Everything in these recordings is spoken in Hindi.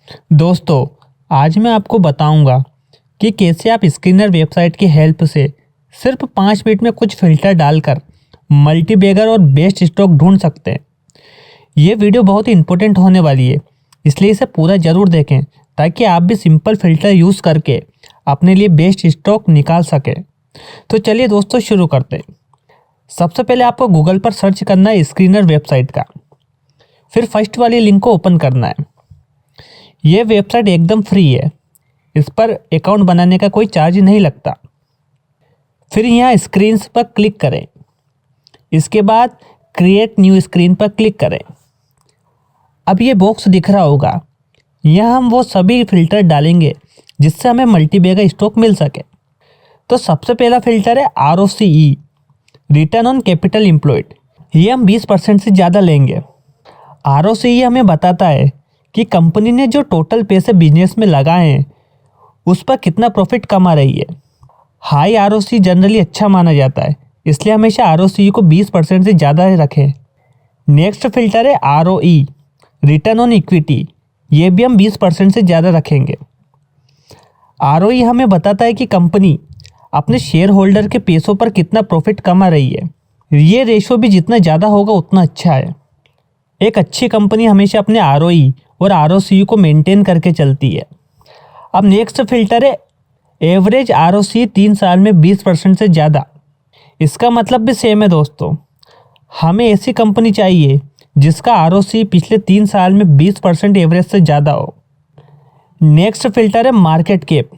दोस्तों, आज मैं आपको बताऊंगा कि कैसे आप स्क्रीनर वेबसाइट की हेल्प से सिर्फ 5 मिनट में कुछ फ़िल्टर डालकर मल्टीबैगर और बेस्ट स्टॉक ढूंढ सकते हैं। ये वीडियो बहुत ही इंपॉर्टेंट होने वाली है, इसलिए इसे पूरा ज़रूर देखें ताकि आप भी सिंपल फ़िल्टर यूज़ करके अपने लिए बेस्ट स्टॉक निकाल सकें। तो चलिए दोस्तों शुरू करते हैं। सबसे पहले आपको गूगल पर सर्च करना है स्क्रीनर वेबसाइट का। फिर फर्स्ट वाली लिंक को ओपन करना है। ये वेबसाइट एकदम फ्री है, इस पर अकाउंट बनाने का कोई चार्ज नहीं लगता। फिर यहाँ स्क्रीन्स पर क्लिक करें। इसके बाद क्रिएट न्यू स्क्रीन पर क्लिक करें। अब ये बॉक्स दिख रहा होगा, यहाँ हम वो सभी फ़िल्टर डालेंगे जिससे हमें मल्टीबैगर स्टॉक मिल सके। तो सबसे पहला फ़िल्टर है ROCE, return on capital employed. ये हम 20% से ज़्यादा लेंगे। ROCE हमें बताता है कि कंपनी ने जो टोटल पैसे बिजनेस में लगाए हैं उस पर कितना प्रॉफिट कमा रही है। हाई ROCE जनरली अच्छा माना जाता है, इसलिए हमेशा ROCE को 20% से ज़्यादा रखें। नेक्स्ट फिल्टर है ROE, रिटर्न ऑन इक्विटी। ये भी हम 20% से ज़्यादा रखेंगे। ROE हमें बताता है कि कंपनी अपने शेयर होल्डर के पैसों पर कितना प्रॉफिट कमा रही है। ये रेशो भी जितना ज़्यादा होगा उतना अच्छा है। एक अच्छी कंपनी हमेशा अपने ROE और ROCE को मेंटेन करके चलती है। अब नेक्स्ट फिल्टर है एवरेज ROCE 3 साल में 20% से ज़्यादा। इसका मतलब भी सेम है दोस्तों। हमें ऐसी कंपनी चाहिए जिसका ROCE पिछले 3 साल में 20% एवरेज से ज़्यादा हो। नेक्स्ट फिल्टर है मार्केट कैप।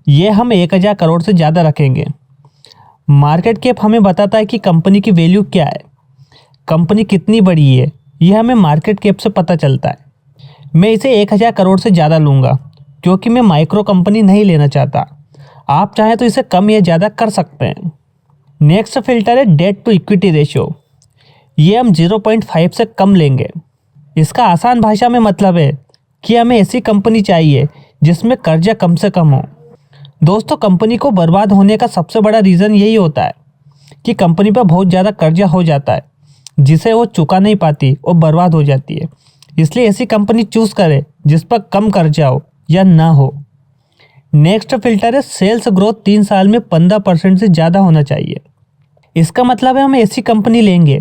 ये हम 1000 करोड़ से ज़्यादा रखेंगे। मार्केट कैप हमें बताता है कि कंपनी की वैल्यू क्या है, कंपनी कितनी बड़ी है। ये हमें मार्केट कैप से पता चलता है। मैं इसे 1000 करोड़ से ज़्यादा लूँगा क्योंकि मैं माइक्रो कंपनी नहीं लेना चाहता। आप चाहें तो इसे कम या ज़्यादा कर सकते हैं। नेक्स्ट फिल्टर है डेट टू इक्विटी रेशियो। ये हम 0.5 से कम लेंगे। इसका आसान भाषा में मतलब है कि हमें ऐसी कंपनी चाहिए जिसमें कर्जा कम से कम हो। दोस्तों, कंपनी को बर्बाद होने का सबसे बड़ा रीज़न यही होता है कि कंपनी पर बहुत ज़्यादा कर्जा हो जाता है जिसे वो चुका नहीं पाती और बर्बाद हो जाती है। इसलिए ऐसी कंपनी चूज़ करें जिस पर कम कर्जा हो या ना हो। नेक्स्ट फिल्टर है सेल्स ग्रोथ 3 साल में 15% से ज़्यादा होना चाहिए। इसका मतलब है हम ऐसी कंपनी लेंगे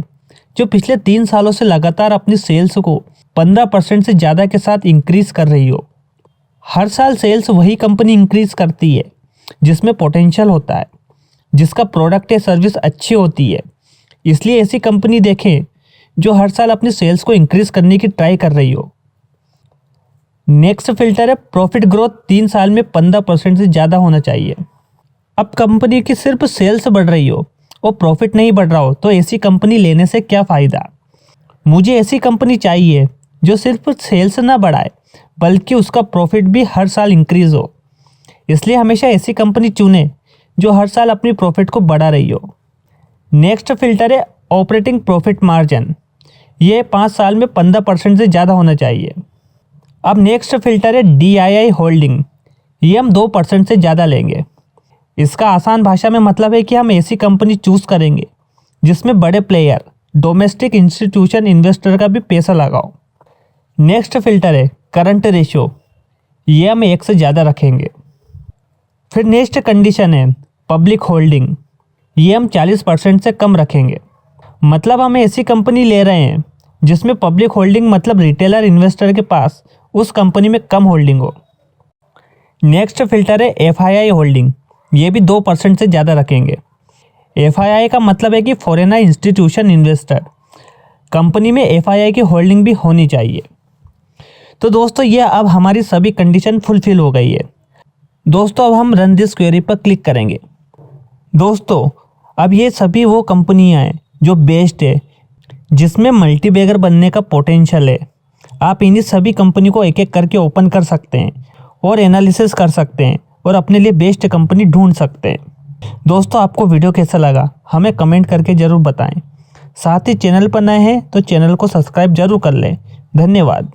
जो पिछले 3 सालों से लगातार अपनी सेल्स को 15% से ज़्यादा के साथ इंक्रीज़ कर रही हो। हर साल सेल्स वही कंपनी इंक्रीज़ करती है जिसमें पोटेंशियल होता है, जिसका प्रोडक्ट या सर्विस अच्छी होती है। इसलिए ऐसी कंपनी देखें जो हर साल अपनी सेल्स को इंक्रीज़ करने की ट्राई कर रही हो। नेक्स्ट फिल्टर है प्रॉफिट ग्रोथ 3 साल में 15% से ज़्यादा होना चाहिए। अब कंपनी की सिर्फ सेल्स बढ़ रही हो और प्रॉफिट नहीं बढ़ रहा हो तो ऐसी कंपनी लेने से क्या फ़ायदा। मुझे ऐसी कंपनी चाहिए जो सिर्फ सेल्स ना बढ़ाए बल्कि उसका प्रॉफिट भी हर साल इंक्रीज़ हो। इसलिए हमेशा ऐसी कंपनी चुनें जो हर साल अपनी प्रॉफिट को बढ़ा रही हो। नेक्स्ट फिल्टर है ऑपरेटिंग प्रॉफिट मार्जिन। ये 5 साल में 15% से ज़्यादा होना चाहिए। अब नेक्स्ट फिल्टर है DII होल्डिंग। ये हम 2% से ज़्यादा लेंगे। इसका आसान भाषा में मतलब है कि हम ऐसी कंपनी चूज़ करेंगे जिसमें बड़े प्लेयर, डोमेस्टिक इंस्टीट्यूशन इन्वेस्टर का भी पैसा लगाओ। नेक्स्ट फिल्टर है करंट रेशियो। ये हम 1 से ज़्यादा रखेंगे। फिर नेक्स्ट कंडीशन है पब्लिक होल्डिंग। ये हम 40% से कम रखेंगे। मतलब हम ऐसी कंपनी ले रहे हैं जिसमें पब्लिक होल्डिंग मतलब रिटेलर इन्वेस्टर के पास उस कंपनी में कम होल्डिंग हो। नेक्स्ट फिल्टर है FII होल्डिंग। ये भी 2% से ज़्यादा रखेंगे। FII का मतलब है कि फॉरेनर इंस्टीट्यूशन इन्वेस्टर। कंपनी में FII की होल्डिंग भी होनी चाहिए। तो दोस्तों, ये अब हमारी सभी कंडीशन फुलफिल हो गई है। दोस्तों, अब हम रन दिस क्वेरी पर क्लिक करेंगे। दोस्तों, अब ये सभी वो कंपनियां हैं जो बेस्ट है, जिसमें मल्टीबैगर बनने का पोटेंशियल है। आप इन्हीं सभी कंपनी को एक एक करके ओपन कर सकते हैं और एनालिसिस कर सकते हैं और अपने लिए बेस्ट कंपनी ढूंढ सकते हैं। दोस्तों, आपको वीडियो कैसा लगा हमें कमेंट करके ज़रूर बताएं। साथ ही चैनल पर नए हैं तो चैनल को सब्सक्राइब जरूर कर लें। धन्यवाद।